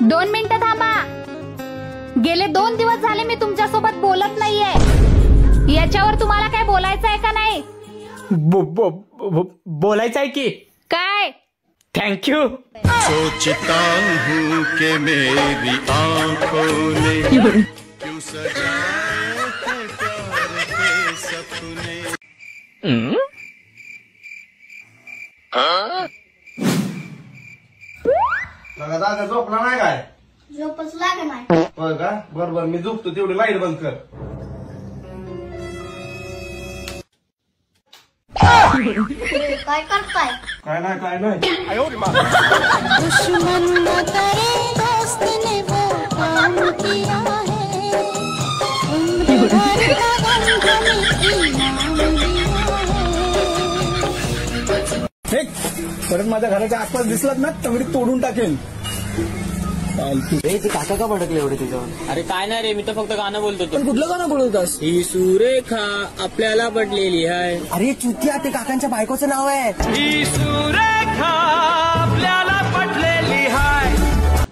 2 मिनिटं थांबा. गेले 2 दिवस झाले मी तुमच्यासोबत बोलत नाहीये. याच्यावर तुम्हाला काय बोलायचं आहे का नाही? बोलायचं आहे की काय? थँक्यू. सोचता हूँ कि मेरी आँखों ने क्यों सजाए थे प्यार के सपने. दादा झोपला नाही काय? झोपच लागे नाही. होय का? बरोबर मी झोपतो तेवढी लाईट बंद कर. काय करताय? काय नाही काय नाही. दुश्मन न करे दोस्त ने वो काम किया है. उम्र भर का गम हमें इनाम दिया है. परत माझ्या घराच्या आसपास दिसलात ना तंगडी तोडून टाकेन. ते काका का भडकले एवढे तुझ्यावर? अरे काय नाही रे, मी तर फक्त गाणं बोलतो. पण कुठलं गाणं बोलवतास? ही सुरेखा आपल्याला पडलेली आहे. अरे चुतिया, ते काकांच्या बायकोचं नाव आहे. ही सुरेखा आपल्याला पडलेली आहे.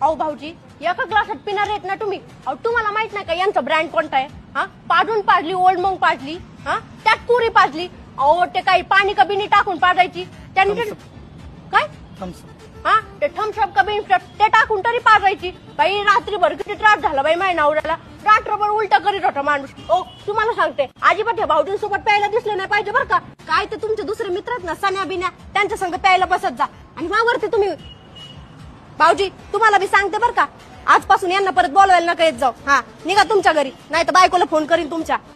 अहो भाऊजी, एका ग्लासात पिणार आहेत ना तुम्ही? अहो तुम्हाला माहित नाही का यांचा ब्रँड कोणता आहे? हा, पाडून पाडली, ओल्ड मंग पाडली, हा त्यात पुरी पाडली. अहो ते काही पाणी कबिनी टाकून पाडायची त्याने काय हा ते थम्सअप कबिन ते टाकून तरी पाडायची. बाई रात्रीभर किती त्रास झाला बाई माझ्या नवऱ्याला. रात्रभर उलट करीत होता माणूस. ओ तुम्हाला सांगते, अजिबात हे भाऊजींसोबत प्यायला दिसलं नाही पाहिजे बरं का. काय ते तुमचे दुसरे मित्र आहेत ना, सण्या बिन्या, त्यांच्या संग प्यायला बसत जा. आणि वावरते तुम्ही भाऊजी, तुम्हाला बी सांगते बरं का, आजपासून यांना परत बोलवायला नका येत जाऊ. हा निघा तुमच्या घरी, नाही तर बायकोला फोन करीन तुमच्या.